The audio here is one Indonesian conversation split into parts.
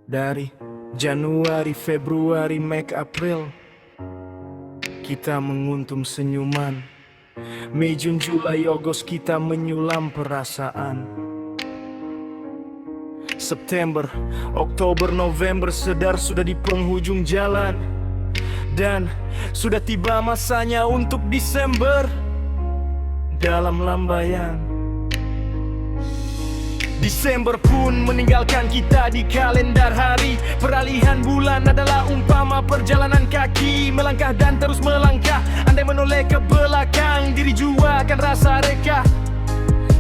Dari Januari, Februari, Maret, April, kita menguntum senyuman. Mei, Jun, Julai, Agustus kita menyulam perasaan. September, Oktober, November, sedar sudah di penghujung jalan. Dan sudah tiba masanya untuk Desember. Dalam lambaian Desember pun meninggalkan kita di kalender hari. Peralihan bulan adalah umpama perjalanan kaki, melangkah dan terus melangkah. Andai menoleh ke belakang, diri jua akan rasa reka.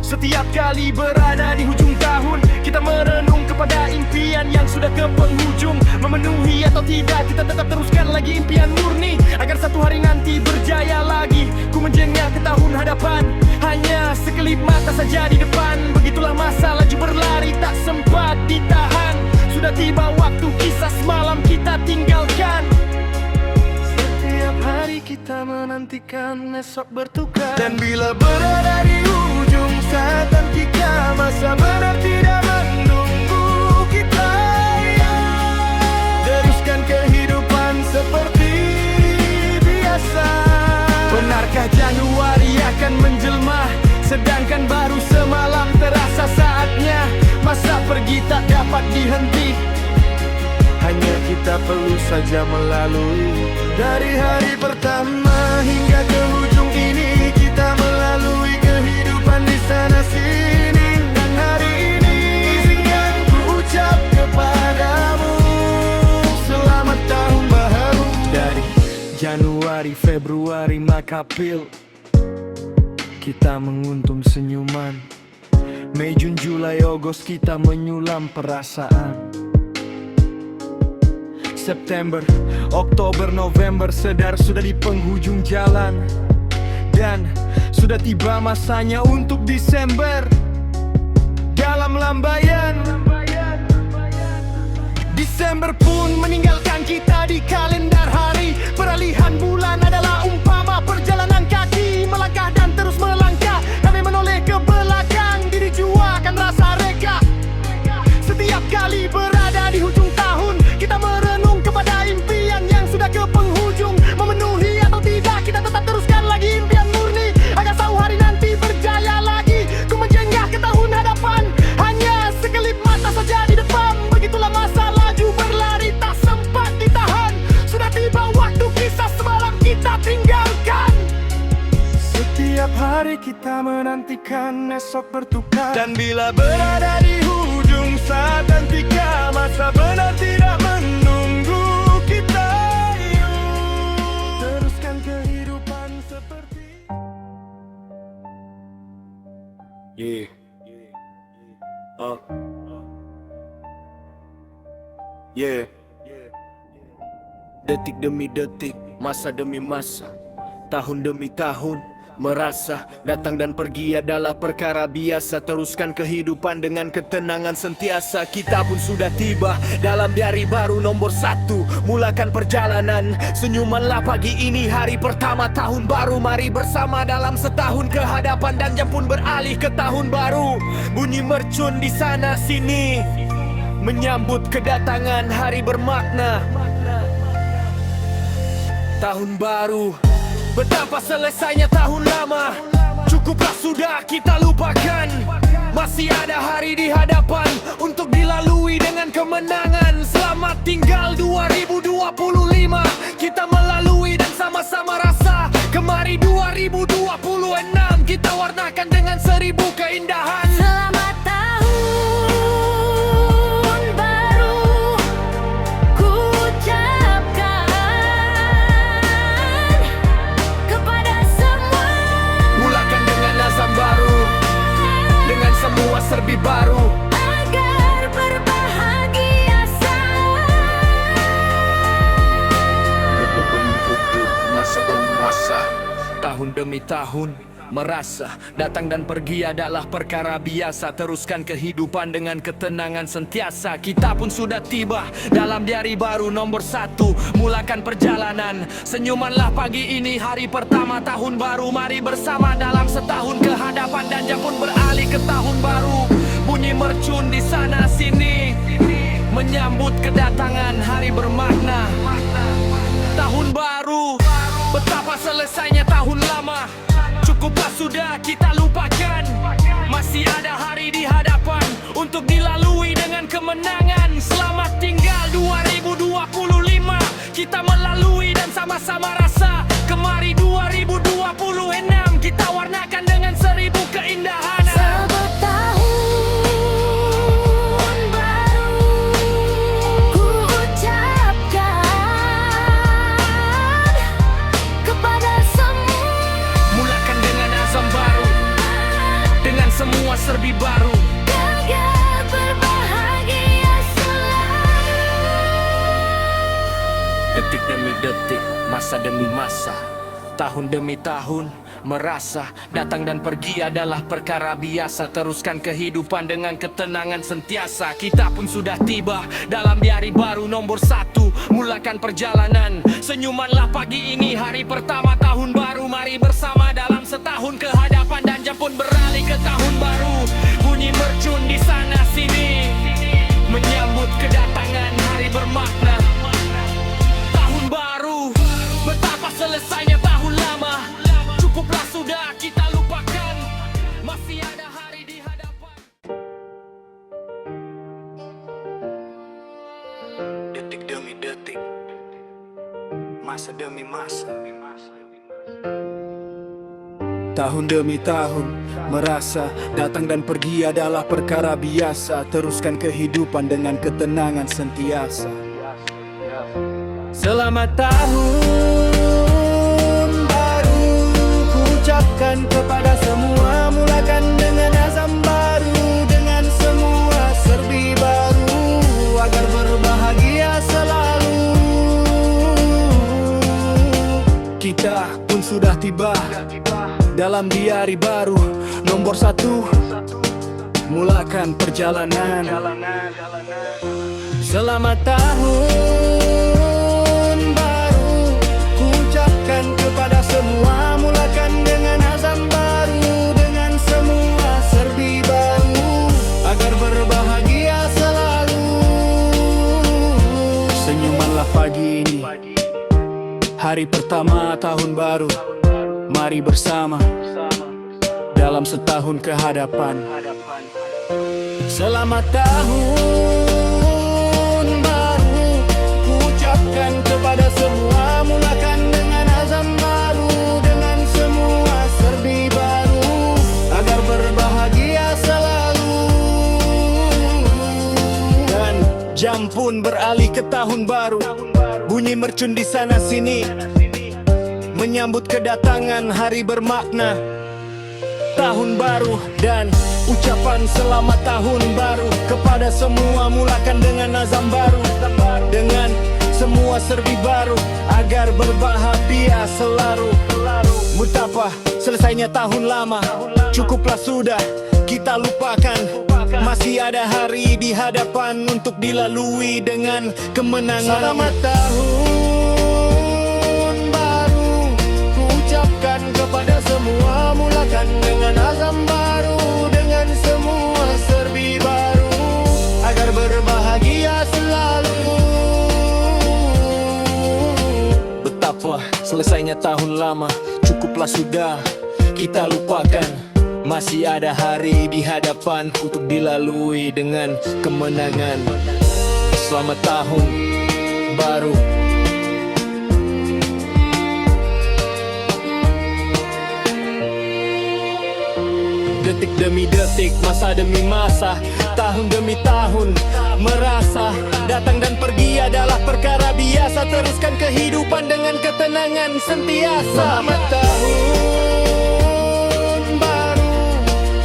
Setiap kali berada di hujung tahun, kita merenung kepada impian yang sudah ke penghujung. Memenuhi atau tidak, kita tetap teruskan lagi impian murni, agar satu hari nanti berjaya lagi. Ku menjengah ke tahun hadapan, hanya sekelip mata saja di depan. Begitulah masa laju berlari, tak sempat ditahan. Sudah tiba waktu kisah semalam kita tinggalkan. Setiap hari kita menantikan esok bertukar. Dan bila berada di ujung saat kita, masa benar tidak menunggu kita. Teruskan kehidupan seperti biasa. Benarkah Januari akan menjelma, sedangkan baru semalam terasa saatnya. Masa pergi tak dapat dihenti, hanya kita perlu saja melalui. Dari hari pertama hingga ke ujung ini, kita melalui kehidupan di sana sini. Dan hari ini izinkan ku ucap kepadamu selamat tahun baru. Dari Januari, Februari, Maret, April, kita menguntum senyuman. Mei, Jun, Julai, Agustus kita menyulam perasaan. September, Oktober, November, sedar sudah di penghujung jalan. Dan sudah tiba masanya untuk Desember. Dalam lambaian Desember pun meninggalkan kita di kalender hari. Peralihan bulan adalah umpama perjalanan kaki, melangkah dan terus melangkah. Kami menoleh ke belakang, diri jua akan rasa reka. Setiap kali berada di hujung tahun, kita merenung kepada impian yang sudah ke penghujung. Memenuhi atau tidak, kita tetap teruskan lagi impian murni, agar satu hari nanti berjaya lagi. Ku menjengah ke tahun hadapan, hanya sekelip mata saja di depan. Begitulah masa laju berlari, tak sempat ditahan. Sudah tiba waktu kisah semalam kita tinggalkan. Setiap hari kita menantikan esok bertukar. Dan bila berada di ujung saat nantika, masa benar tidak menunggu kita. Teruskan kehidupan seperti Detik demi detik, masa demi masa, tahun demi tahun, merasa datang dan pergi adalah perkara biasa. Teruskan kehidupan dengan ketenangan sentiasa. Kita pun sudah tiba dalam hari baru nomor 1. Mulakan perjalanan, senyumanlah pagi ini, hari pertama tahun baru. Mari bersama dalam setahun ke hadapan, dan jam pun beralih ke tahun baru. Bunyi mercun di sana sini menyambut kedatangan hari bermakna tahun baru. Betapa selesainya tahun lama, cukuplah sudah kita lupakan. Masih ada hari di hadapan untuk dilalui dengan kemenangan. Selamat tinggal 2025, kita melalui dan sama-sama rasa. Kemari 2026, kita warnakan dengan 1000 keindahan. Selamat tahun baru, ku ucapkan kepada semua. Mulakan dengan azam baru, dengan semua serbi baru, Agar berbahagia masa demi masa, tahun demi tahun, merasa datang dan pergi adalah perkara biasa. Teruskan kehidupan dengan ketenangan sentiasa. Kita pun sudah tiba dalam hari baru nomor 1. Mulakan perjalanan, senyumanlah pagi ini, hari pertama tahun baru. Mari bersama dalam setahun ke hadapan, dan jam pun beralih ke tahun baru. Bunyi mercun di sana sini menyambut kedatangan hari bermakna. Tahun baru, betapa selesainya tahun lama. Cukuplah sudah kita lupakan. Masih ada hari di hadapan untuk dilalui dengan kemenangan. Selamat tinggal 2025. Kita melalui dan sama-sama rasa. Kemari 2026 kita warnakan dengan 1000 keindahan. Selamat tahun baru ku ucapkan kepada semua. Mulakan dengan azam baru, dengan semua serbi baru. Agar berbahagia selalu. Detik demi detik, masa demi masa, tahun demi tahun merasa. Datang dan pergi adalah perkara biasa. Teruskan kehidupan dengan ketenangan sentiasa. Kita pun sudah tiba dalam di hari baru nomor 1. Mulakan perjalanan, senyumanlah pagi ini. Hari pertama tahun baru, mari bersama dalam setahun ke hadapan. Dan jam pun beralih ke tahun baru. Bunyi mercun di sana sini, menyambut kedatangan hari bermakna. Tahun baru, betapa selesainya tahun lama. Cukuplah sudah kita lupakan. Masih ada hari di hadapan. Detik demi detik, masa demi masa, tahun demi tahun merasa. Datang dan pergi adalah perkara biasa. Teruskan kehidupan dengan ketenangan sentiasa. Selamat tahun baru ku ucapkan kepada semua. Mulakan dengan azam baru, dengan semua serbi baru. Agar berbahagia selalu. Kita pun sudah tiba dalam di hari baru nomor 1. Mulakan perjalanan. Selamat tahun baru ku ucapkan kepada semua. Mulakan dengan azam baru, dengan semua serbi baru. Agar berbahagia selalu. Senyumanlah pagi ini, hari pertama tahun baru. Mari bersama dalam setahun ke hadapan. Selamat tahun baru ku ucapkan kepada semua. Mulakan dengan azam baru, dengan semua serbi baru. Agar berbahagia selalu. Dan jam pun beralih ke tahun baru. Bunyi mercun di sana sini, menyambut kedatangan hari bermakna. Tahun baru dan ucapan selamat tahun baru kepada semua. Mulakan dengan azam baru, dengan semua serbi baru. Agar berbahagia selalu. Betapa selesainya tahun lama. Cukuplah sudah kita lupakan. Masih ada hari di hadapan untuk dilalui dengan kemenangan. Selamat tahun baru ku ucapkan kepada semua. Mulakan dengan azam baru, dengan semua serbi baru. Agar berbahagia selalu. Betapa selesainya tahun lama. Cukuplah sudah kita lupakan. Masih ada hari di hadapan untuk dilalui dengan kemenangan. Selamat tahun baru. Detik demi detik, masa demi masa, tahun demi tahun merasa. Datang dan pergi adalah perkara biasa. Teruskan kehidupan dengan ketenangan sentiasa. Selamat tahun baru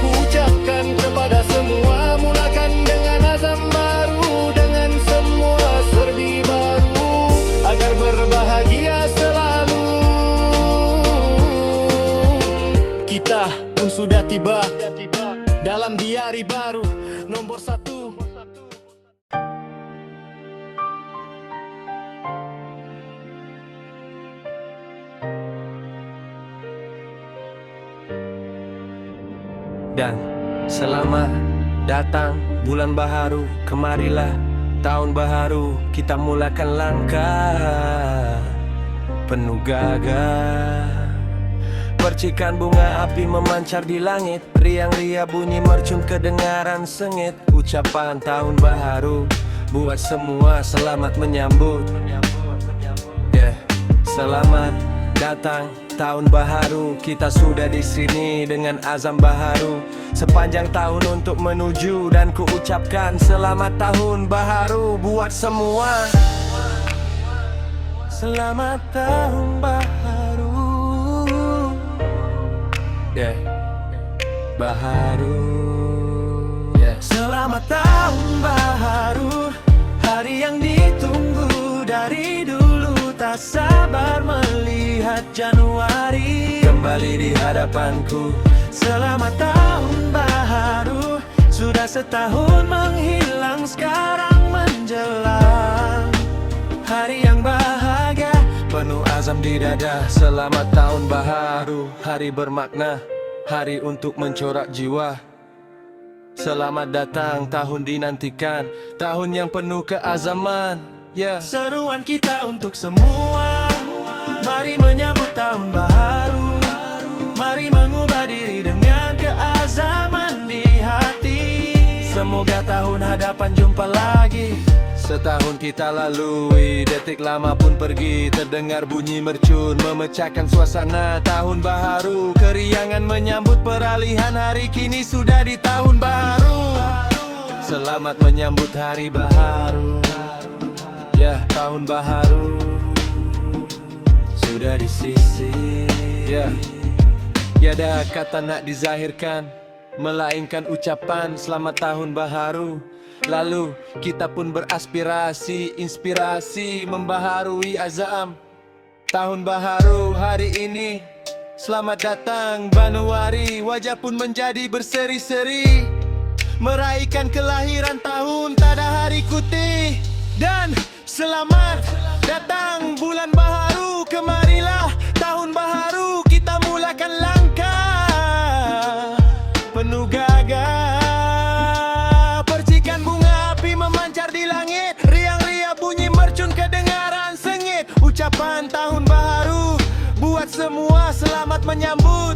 ku ucapkan kepada semua. Mulakan dengan azam baru, dengan semua serbi baru. Agar berbahagia selalu. Kita pun sudah tiba dalam di hari baru nomor 1. Dan selamat datang bulan baharu, kemarilah tahun baharu kita mulakan langkah penuh gagah. Percikan bunga api memancar di langit, riang-ria bunyi mercun kedengaran sengit. Ucapan tahun baharu buat semua selamat menyambut. Selamat datang tahun baharu, kita sudah di sini dengan azam baharu. Sepanjang tahun untuk menuju dan kuucapkan selamat tahun baharu buat semua. Selamat tahun baharu. Baharu. Selamat tahun baharu, hari yang ditunggu dari dulu. Tak sabar melihat Januari kembali di hadapanku. Selamat tahun baharu, sudah setahun menghilang, sekarang menjelang hari yang bahagia, penuh azam di dada. Selamat tahun baharu, hari bermakna, hari untuk mencorak jiwa. Selamat datang tahun dinantikan, tahun yang penuh keazaman. Seruan kita untuk semua, mari menyambut tahun baharu. Mari mengubah diri dengan keazaman di hati. Semoga tahun hadapan jumpa lagi. Setahun kita lalui, detik lama pun pergi. Terdengar bunyi mercun memecahkan suasana tahun baharu. Keriangan menyambut peralihan hari, kini sudah di tahun baharu. Selamat menyambut hari baharu. Tahun baharu sudah di sisi. Tiada kata nak dizahirkan, melainkan ucapan selamat tahun baharu. Lalu kita pun beraspirasi, inspirasi membaharui azam tahun baharu hari ini. Selamat datang Januari, wajah pun menjadi berseri-seri, meraihkan kelahiran tahun tak ada hari putih. Dan selamat datang bulan baharu, kemarilah tahun baharu, kita mulakan langkah penuh gagah. Percikan bunga api memancar di langit, riang-ria bunyi mercun kedengaran sengit. Ucapan tahun baharu buat semua selamat menyambut.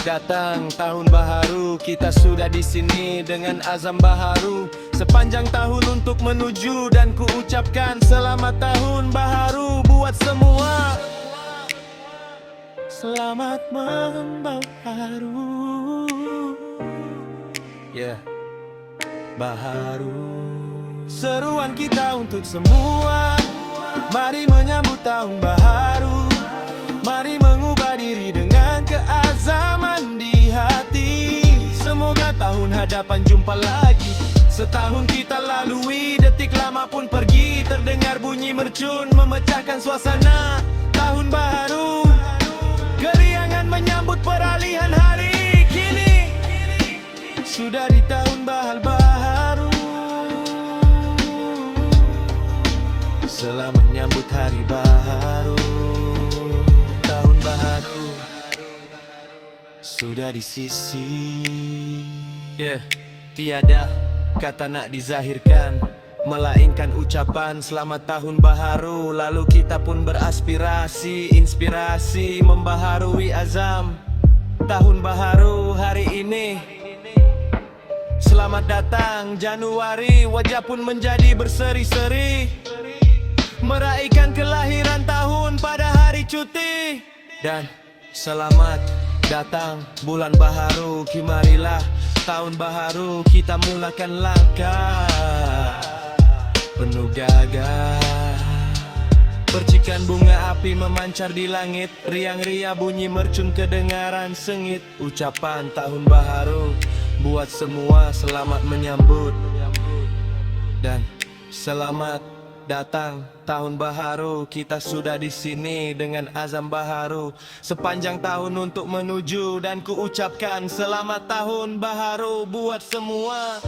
Datang tahun baharu, kita sudah di sini dengan azam baharu. Sepanjang tahun untuk menuju dan kuucapkan selamat tahun baharu buat semua. Selamat membaharu. Baharu. Seruan kita untuk semua, mari menyambut tahun baharu. Mari mengubah diri dengan keazaman di hati. Semoga tahun hadapan jumpa lagi. Setahun kita lalui, detik lama pun pergi. Terdengar bunyi mercun memecahkan suasana tahun baharu. Keriangan menyambut peralihan hari, kini sudah di tahun baharu. Selamat menyambut hari baharu. Tahun baharu sudah di sisi. Tiada kata nak dizahirkan, melainkan ucapan selamat tahun baharu. Lalu kita pun beraspirasi, inspirasi membaharui azam tahun baharu hari ini. Selamat datang Januari, wajah pun menjadi berseri-seri, meraihkan kelahiran tahun pada hari cuti. Dan selamat datang bulan baharu, kemarilah tahun baharu, kita mulakan langkah penuh gagah. Percikan bunga api memancar di langit, riang-ria bunyi mercun kedengaran sengit. Ucapan tahun baharu buat semua selamat menyambut. Dan selamat datang tahun baharu, kita sudah di sini dengan azam baharu. Sepanjang tahun untuk menuju dan kuucapkan selamat tahun baharu buat semua.